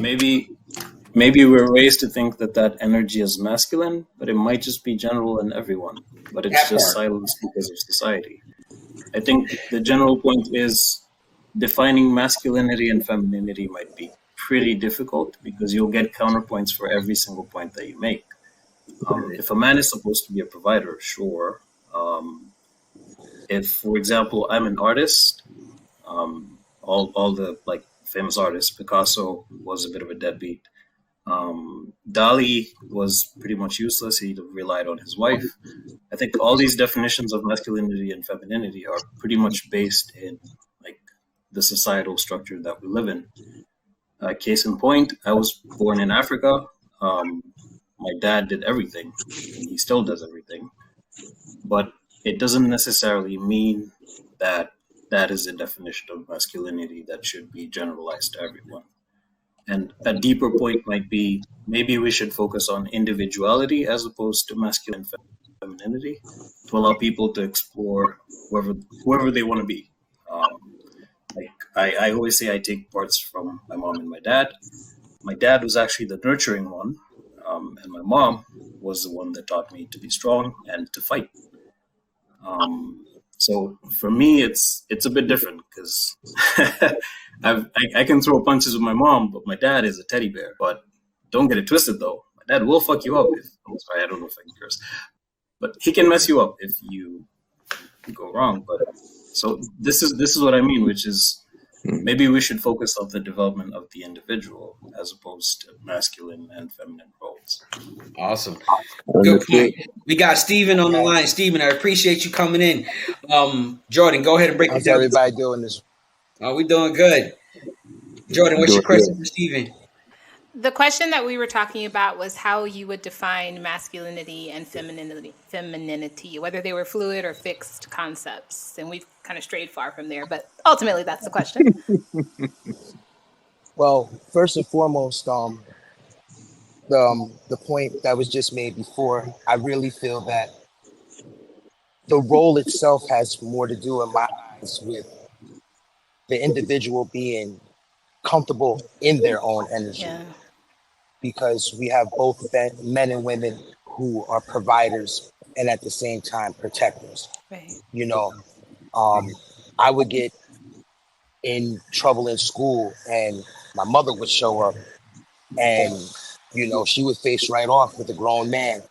maybe we're raised to think that that energy is masculine, but it might just be general in everyone. But it's just silenced because of society. I think the general point is defining masculinity and femininity might be pretty difficult because you'll get counterpoints for every single point that you make. If a man is supposed to be a provider, sure. If, for example, I'm an artist, all the like famous artists, Picasso was a bit of a deadbeat. Dali was pretty much useless. He relied on his wife. I think all these definitions of masculinity and femininity are pretty much based in like the societal structure that we live in. Case in point, I was born in Africa. My dad did everything, and he still does everything. But it doesn't necessarily mean that that is a definition of masculinity that should be generalized to everyone. And a deeper point might be maybe we should focus on individuality as opposed to masculine femininity to allow people to explore whoever they want to be. Like I always say, I take parts from my mom and my dad. My dad was actually the nurturing one, and my mom was the one that taught me to be strong and to fight. So for me, it's a bit different because I can throw punches with my mom, but my dad is a teddy bear. But don't get it twisted, though. My dad will fuck you up. I'm sorry, I don't know if I can curse, but he can mess you up if you go wrong. But so this is what I mean, which is maybe we should focus on the development of the individual as opposed to masculine and feminine roles. Awesome. Good point. We got Steven on the line. Steven, I appreciate you coming in. Jordan, go ahead and break it down. How's everybody doing this? Oh, we doing good. Jordan, what's your question for Steven? The question that we were talking about was how you would define masculinity and femininity, whether they were fluid or fixed concepts. And we've kind of strayed far from there, but ultimately that's the question. Well, first and foremost, the point that was just made before, I really feel that the role itself has more to do, in my eyes, with the individual being comfortable in their own energy. Yeah. Because we have both men and women who are providers and at the same time protectors. Right. You know, I would get in trouble in school and my mother would show up and, you know, she would face right off with a grown man.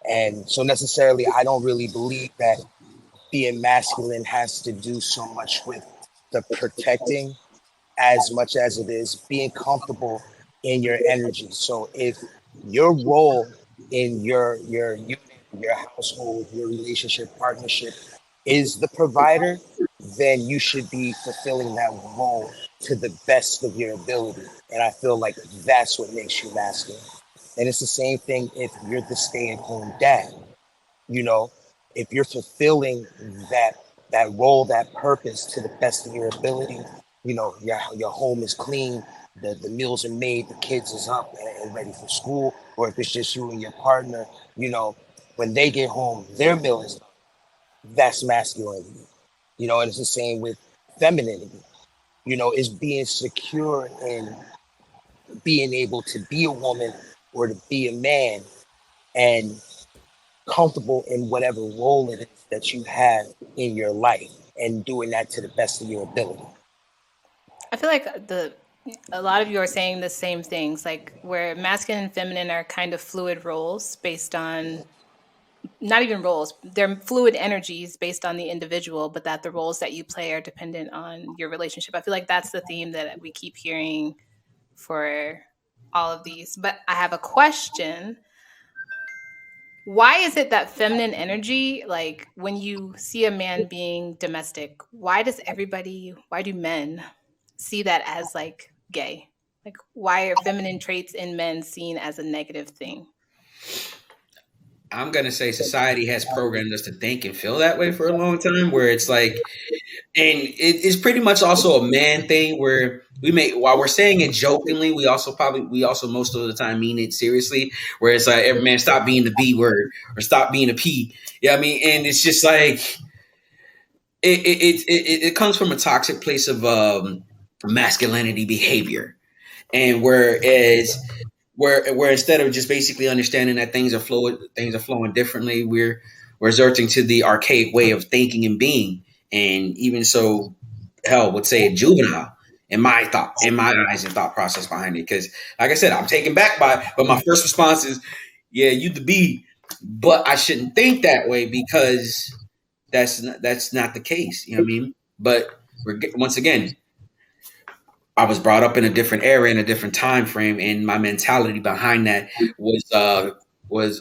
And so necessarily, I don't really believe that being masculine has to do so much with the protecting as much as it is being comfortable in your energy. So if your role in your unit, your household, your relationship, partnership is the provider, then you should be fulfilling that role to the best of your ability. And I feel like that's what makes you masculine. And it's the same thing if you're the stay-at-home dad. You know, if you're fulfilling that role, that purpose to the best of your ability, you know, your home is clean, the meals are made, the kids is up and ready for school, or if it's just you and your partner, you know, when they get home, their meal is done. That's masculinity. You know, and it's the same with femininity. You know, it's being secure in being able to be a woman or to be a man and comfortable in whatever role it is that you have in your life and doing that to the best of your ability. I feel like a lot of you are saying the same things, like where masculine and feminine are kind of fluid roles based on, not even roles, they're fluid energies based on the individual, but that the roles that you play are dependent on your relationship. I feel like that's the theme that we keep hearing for all of these. But I have a question. Why is it that feminine energy, like when you see a man being domestic, why do men see that as like gay? Like, why are feminine traits in men seen as a negative thing? I'm going to say society has programmed us to think and feel that way for a long time, where it's like, and it's pretty much also a man thing where while we're saying it jokingly, we also most of the time mean it seriously, where it's like, every man stop being the B word or stop being a P. Yeah, I mean, and it's just like, it comes from a toxic place of masculinity behavior. And where instead of just basically understanding that things are fluid, things are flowing differently, we're resorting to the archaic way of thinking and being. And even so, hell would say a juvenile in my eyes and thought process behind it. Because like I said, I'm taken back by it, but my first response is, yeah, you the B, but I shouldn't think that way because that's not the case. You know what I mean? But once again, I was brought up in a different era, in a different time frame, and my mentality behind that was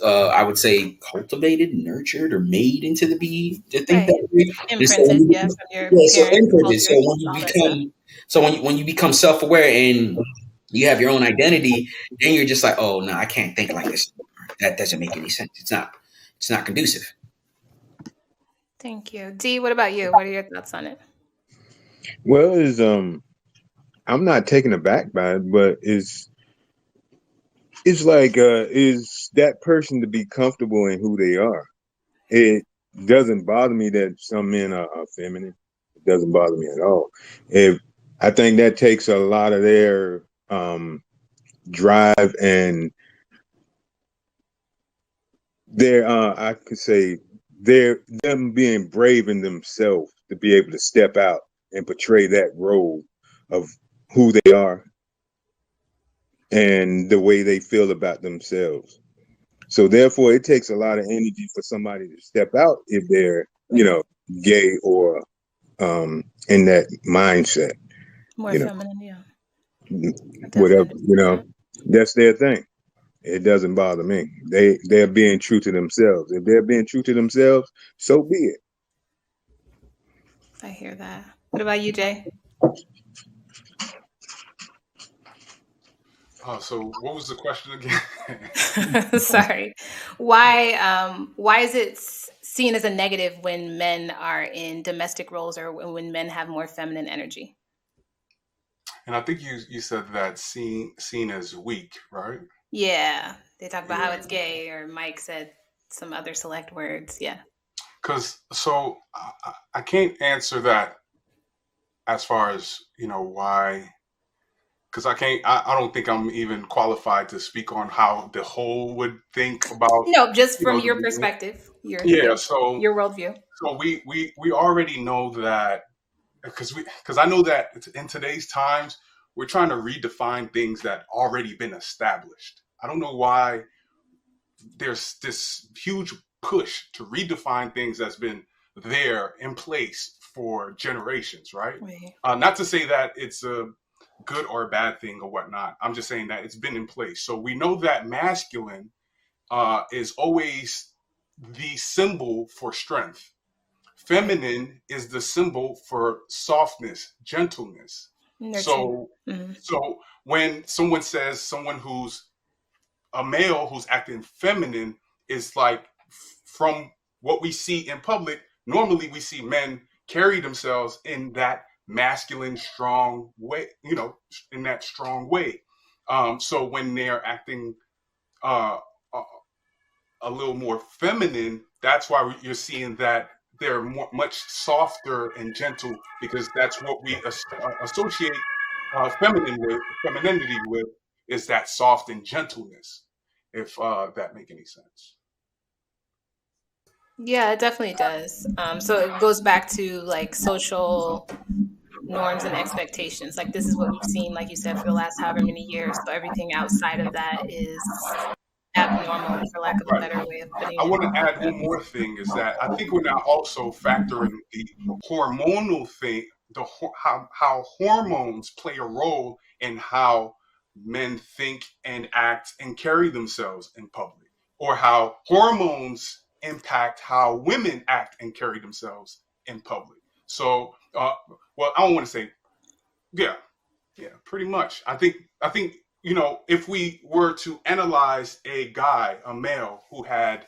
I would say cultivated, nurtured, or made into the be to think Right. that way. And so Imprinted, yeah, from your so parents, imprinted. So culture, when you all that stuff. become when you become self aware and you have your own identity, then you're just like, oh no, I can't think like this. That doesn't make any sense. It's not conducive. Thank you. Dee, what about you? What are your thoughts on it? Well, I'm not taken aback by it, but it's like is that person to be comfortable in who they are. It doesn't bother me that some men are feminine. It doesn't bother me at all. I think that takes a lot of their drive and their I could say them being brave in themselves to be able to step out and portray that role of who they are and the way they feel about themselves. So therefore, it takes a lot of energy for somebody to step out if they're, gay or in that mindset. More feminine, yeah. Whatever, that's their thing. It doesn't bother me. They're being true to themselves. If they're being true to themselves, so be it. I hear that. What about you, Jay? So what was the question again? Sorry. Why is it seen as a negative when men are in domestic roles or when men have more feminine energy? And I think you said that seen as weak, right? Yeah. They talk about how it's gay, or Mike said some other select words. Yeah. So I can't answer that as far as, why, because I don't think I'm even qualified to speak on how the whole would think about. No, just from your perspective. Your worldview. So we already know that because I know that in today's times, we're trying to redefine things that already been established. I don't know why there's this huge push to redefine things that's been there in place for generations, right? Not to say that it's a good or a bad thing or whatnot. I'm just saying that it's been in place. So we know that masculine is always the symbol for strength. Feminine is the symbol for softness, gentleness. So when someone says someone who's a male who's acting feminine is like, from what we see in public, normally we see men carry themselves in that masculine, strong way, in that strong way. So when they're acting a little more feminine, that's why you're seeing that they're much softer and gentle, because that's what we associate femininity with, is that soft and gentleness, if that make any sense. Yeah, it definitely does. So it goes back to like social norms and expectations. Like this is what we've seen, like you said, for the last however many years. So everything outside of that is abnormal, for lack of a better way of putting it. I want to add one more thing, is that I think we're now also factoring the hormonal thing, how hormones play a role in how men think and act and carry themselves in public, or how hormones impact how women act and carry themselves in public. So, well, I don't want to say, yeah, pretty much. I think, if we were to analyze a male who had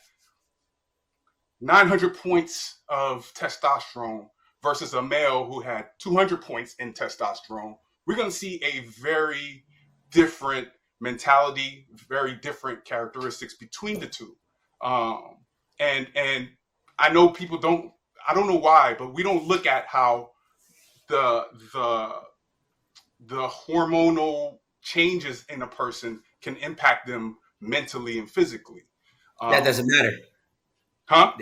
900 points of testosterone versus a male who had 200 points in testosterone, we're going to see a very different mentality, very different characteristics between the two. And I know people I don't know why, but we don't look at how the hormonal changes in a person can impact them mentally and physically. That doesn't matter. Huh?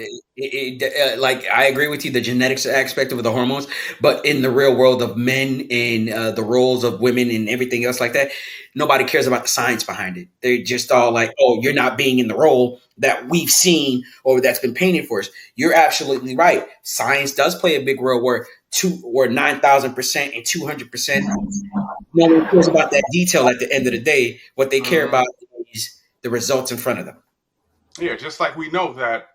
Like, I agree with you, the genetics aspect of the hormones, but in the real world of men and the roles of women and everything else like that, nobody cares about the science behind it. They're just all like, oh, you're not being in the role that we've seen or that's been painted for us. You're absolutely right. Science does play a big role where 9,000% and 200%. No one cares about that detail at the end of the day. What they care about is the results in front of them. Yeah, just like we know that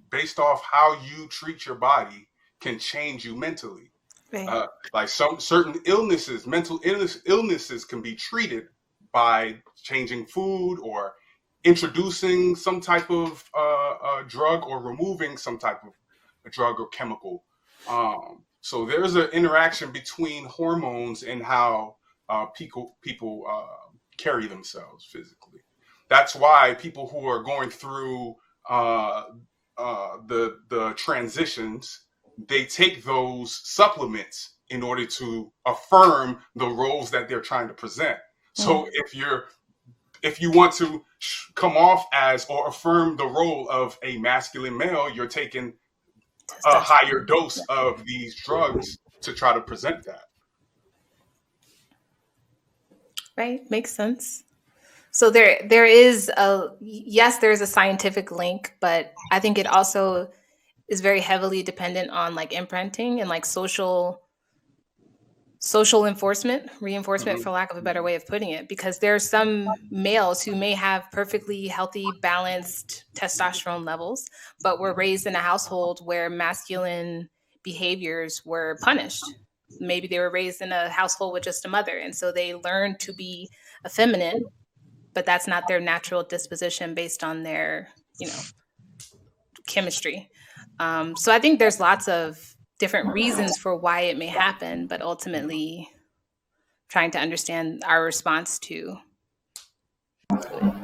based off how you treat your body can change you mentally. Right. Like some certain illnesses, mental illnesses can be treated by changing food or introducing some type of drug or removing some type of a drug or chemical. So there's an interaction between hormones and how people carry themselves physically. That's why people who are going through the transitions, they take those supplements in order to affirm the roles that they're trying to present. So if you want to come off as or affirm the role of a masculine male, you're taking a higher dose of these drugs to try to present that. Right. Makes sense. So there is there's a scientific link, but I think it also is very heavily dependent on like imprinting and like social reinforcement, for lack of a better way of putting it, because there are some males who may have perfectly healthy, balanced testosterone levels, but were raised in a household where masculine behaviors were punished. Maybe they were raised in a household with just a mother, and so they learned to be effeminate, but that's not their natural disposition based on their, chemistry. So I think there's lots of different reasons for why it may happen, but ultimately trying to understand our response to it.